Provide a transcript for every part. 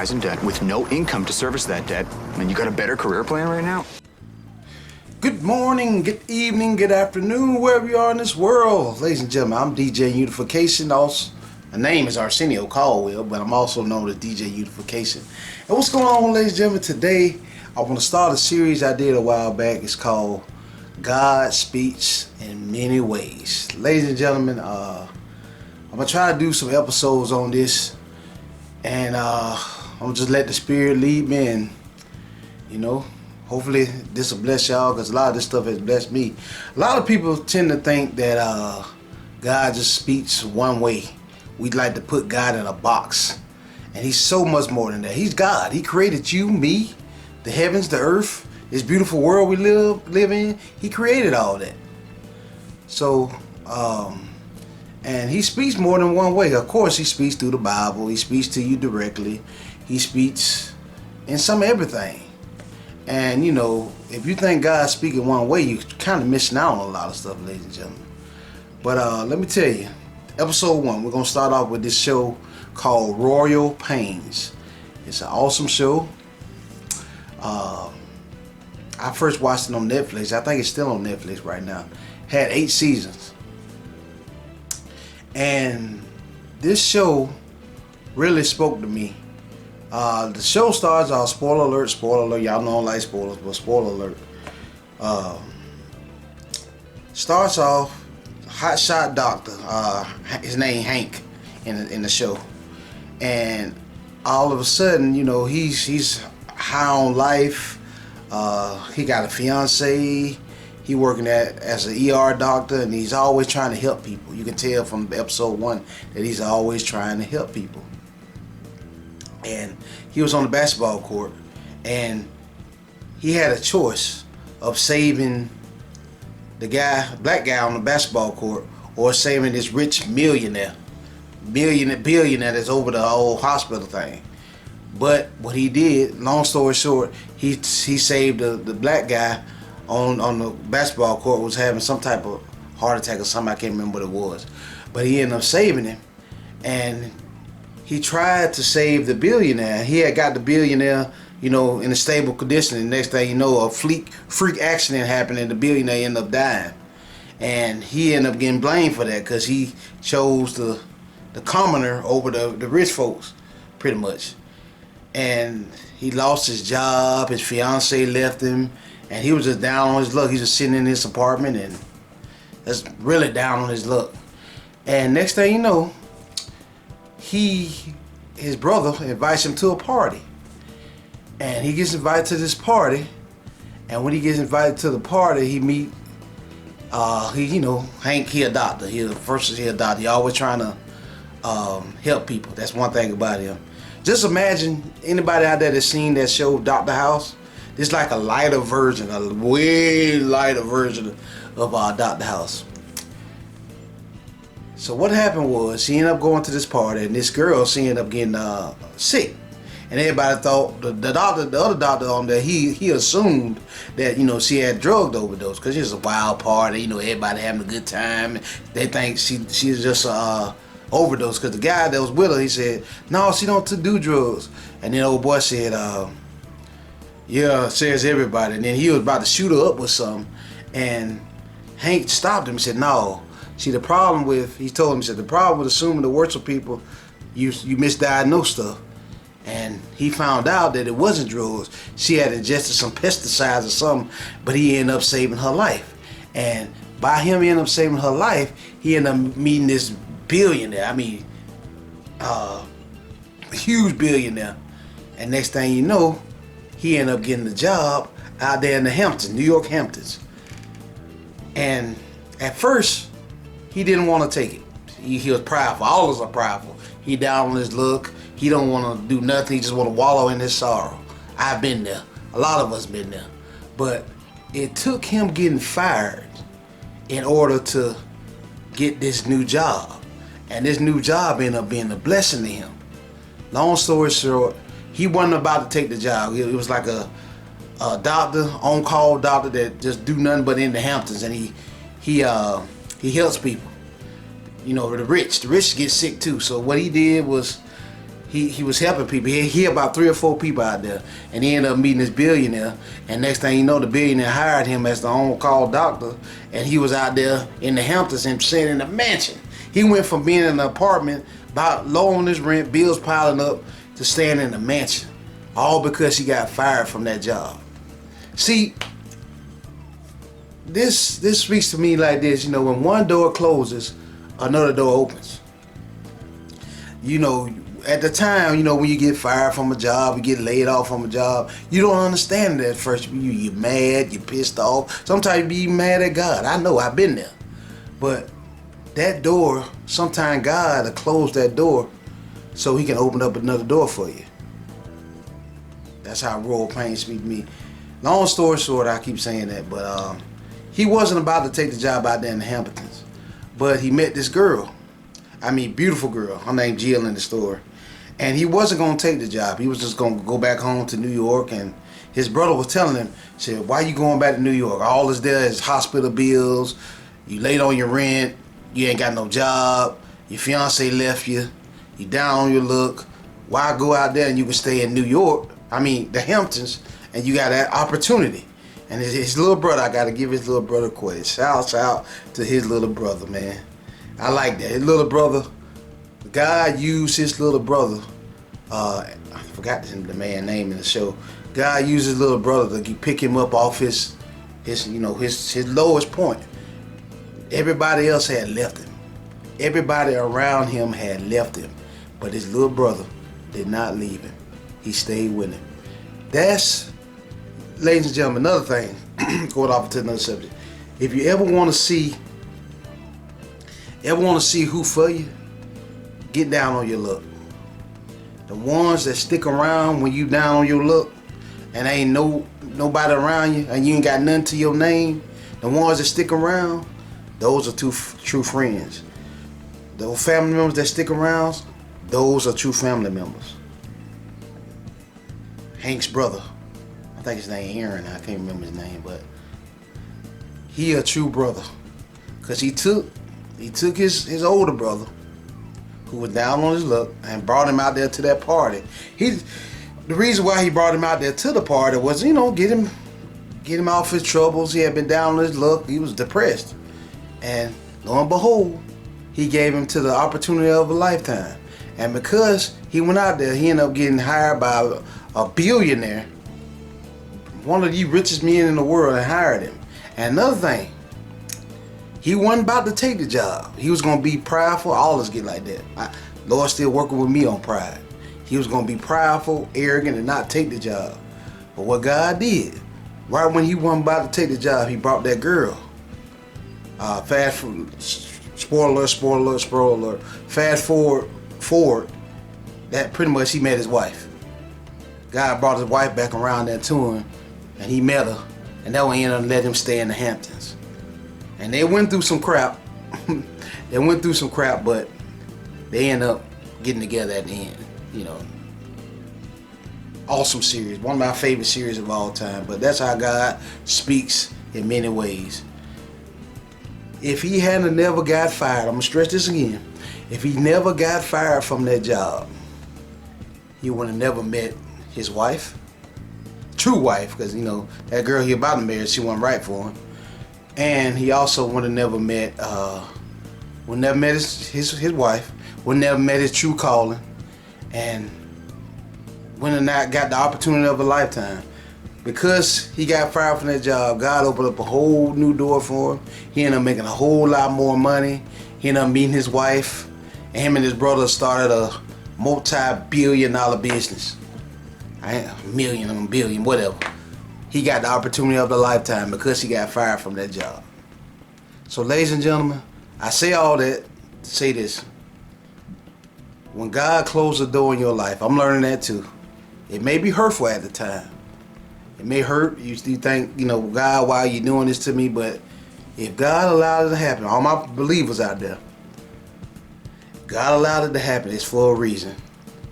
rise in debt with no income to service that debt, and you got a better career plan right now? Good morning, good evening, good afternoon, wherever you are in this world. Ladies and gentlemen, I'm DJ Unification. Also, my name is Arsenio Caldwell, but I'm also known as DJ Unification. And what's going on, ladies and gentlemen? Today, I want to start a series I did a while back. It's called God Speaks in Many Ways. Ladies and gentlemen, I'm going to try to do some episodes on this. And I'm going to just let the Spirit lead me and, hopefully this will bless y'all, because a lot of this stuff has blessed me. A lot of people tend to think that God just speaks one way. We'd like to put God in a box. And he's so much more than that. He's God. He created you, me, the heavens, the earth, this beautiful world we live in. He created all that. So, and he speaks more than one way. Of course, he speaks through the Bible. He speaks to you directly. He speaks in some everything. And, if you think God's speaking one way, you're kind of missing out on a lot of stuff, ladies and gentlemen. But let me tell you, episode 1, we're going to start off with this show called Royal Pains. It's an awesome show. I first watched it on Netflix. I think it's still on Netflix right now. Had 8 seasons. And this show really spoke to me. The show starts off, spoiler alert, y'all know I don't like spoilers, but spoiler alert. Starts off, hotshot doctor, his name Hank in the show. And all of a sudden, he's high on life. He got a fiance. He working as an ER doctor, and he's always trying to help people. You can tell from episode 1 that he's always trying to help people. And he was on the basketball court, and he had a choice of saving the black guy on the basketball court, or saving this rich billionaire that's over the whole hospital thing. But what he did, long story short, he saved the black guy on the basketball court, was having some type of heart attack or something. I can't remember what it was. But he ended up saving him. And he tried to save the billionaire. He had got the billionaire, in a stable condition. And next thing you know, a freak accident happened and the billionaire ended up dying. And he ended up getting blamed for that because he chose the commoner over the rich folks, pretty much. And he lost his job. His fiance left him. And he was just down on his luck. He was just sitting in his apartment and just really down on his luck. And next thing you know, his brother invites him to a party. And he gets invited to this party. And when he gets invited to the party, he meet, Hank, he a doctor. He a doctor. He always trying to help people. That's one thing about him. Just imagine anybody out there that's seen that show, Dr. House. It's like a lighter version, a way lighter version of Dr. House. So what happened was, she ended up going to this party, and this girl, she ended up getting sick. And everybody thought, the other doctor on there, he assumed that, she had drug overdose, because it was a wild party, everybody having a good time. They think she was just overdose, because the guy that was with her, he said, no, she don't do drugs. And then old boy said, yeah, says everybody. And then he was about to shoot her up with something. And Hank stopped him and said, no. See, he told him, the problem with assuming the worst of people, you misdiagnose stuff. And he found out that it wasn't drugs. She had ingested some pesticides or something, but he ended up saving her life. And by him ending up saving her life, he ended up meeting this billionaire. A huge billionaire. And next thing you know, he ended up getting the job out there in the Hamptons, New York Hamptons. And at first, he didn't want to take it. He was prideful. All of us are prideful. He down on his luck. He don't want to do nothing. He just want to wallow in his sorrow. I've been there. A lot of us been there. But it took him getting fired in order to get this new job. And this new job ended up being a blessing to him. Long story short, he wasn't about to take the job. It was like a doctor, on-call doctor that just do nothing but in the Hamptons, and he helps people. The rich get sick too. So what he did was he was helping people. He had about 3 or 4 people out there, and he ended up meeting this billionaire. And next thing you know, the billionaire hired him as the on-call doctor, and he was out there in the Hamptons and staying in a mansion. He went from being in an apartment, about low on his rent, bills piling up, to staying in a mansion, all because he got fired from that job. See, this speaks to me like this. You know, when one door closes, another door opens. You know, at the time, you know, when you get fired from a job, you get laid off from a job, you don't understand it at first. You're mad, you're pissed off. Sometimes you be mad at God. I know, I've been there. But that door, sometimes God will close that door so he can open up another door for you. That's how Royal Pain speaks to me. Long story short, I keep saying that, but he wasn't about to take the job out there in the Hamptons. But he met this girl. I mean, beautiful girl. Her name Jill in the store. And he wasn't going to take the job. He was just going to go back home to New York. And his brother was telling him, said, why you going back to New York? All is there is hospital bills. You late on your rent. You ain't got no job. Your fiance left you. You down on your luck. Why go out there and you can stay in New York? I mean, the Hamptons. And you got that opportunity. And his little brother, I got to give his little brother credit. Shout out to his little brother, man. I like that. His little brother, God used his little brother. I forgot the man's name in the show. God used his little brother to pick him up off his lowest point. Everybody else had left him. Everybody around him had left him. But his little brother did not leave him. He stayed with him. That's, ladies and gentlemen, another thing, going off into another subject. If you ever want to see who for you, get down on your luck. The ones that stick around when you down on your luck and ain't nobody around you and you ain't got nothing to your name, the ones that stick around, those are true friends. Those family members that stick around, those are true family members. Hank's brother, I think his name Aaron, I can't remember his name, but he a true brother. Cause he took his older brother, who was down on his luck, and brought him out there to that party. The reason why he brought him out there to the party was, you know, get him off his troubles. He had been down on his luck. He was depressed. And lo and behold, he gave him to the opportunity of a lifetime. And because he went out there, he ended up getting hired by a billionaire, one of the richest men in the world, and hired him. And another thing, he wasn't about to take the job. He was going to be prideful. All us get like that. Lord still working with me on pride. He was going to be prideful, arrogant, and not take the job. But what God did, right when he wasn't about to take the job, he brought that girl. Fast forward, spoiler alert. Fast forward, that pretty much he met his wife. God brought his wife back around there to him, and he met her, and that one ended up letting him stay in the Hamptons. And they went through some crap. But they ended up getting together at the end. You know, awesome series, one of my favorite series of all time. But that's how God speaks in many ways. If he hadn't never got fired, I'm gonna stress this again. If he never got fired from that job, he would have never met his wife, true wife, because you know that girl he about to marry, she wasn't right for him. And he also would have never met, his wife, would never met his true calling, and would have not got the opportunity of a lifetime. Because he got fired from that job, God opened up a whole new door for him. He ended up making a whole lot more money. He ended up meeting his wife, and him and his brother started a multi-billion-dollar business. A million, billion, whatever. He got the opportunity of a lifetime because he got fired from that job. So, ladies and gentlemen, I say all that to say this. When God closes a door in your life, I'm learning that too. It may be hurtful at the time. It may hurt. You think, you know, God, why are you doing this to me? But if God allowed it to happen, all my believers out there, God allowed it to happen, it's for a reason.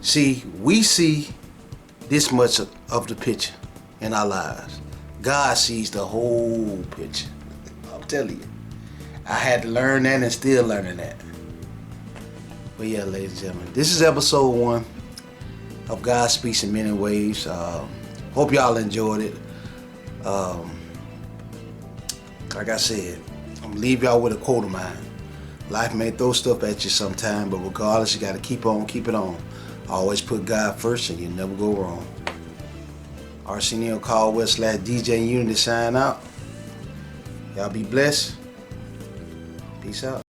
See, we see this much of the picture in our lives. God sees the whole picture. I'm telling you. I had to learn that and still learning that. But yeah, ladies and gentlemen, this is episode 1. of God Speaks in Many Ways. Hope y'all enjoyed it. Like I said, I'm gonna leave y'all with a quote of mine. Life may throw stuff at you sometime, but regardless, you gotta keep it on. Always put God first and you never go wrong. Arsenio Caldwell/DJ Unity sign out. Y'all be blessed. Peace out.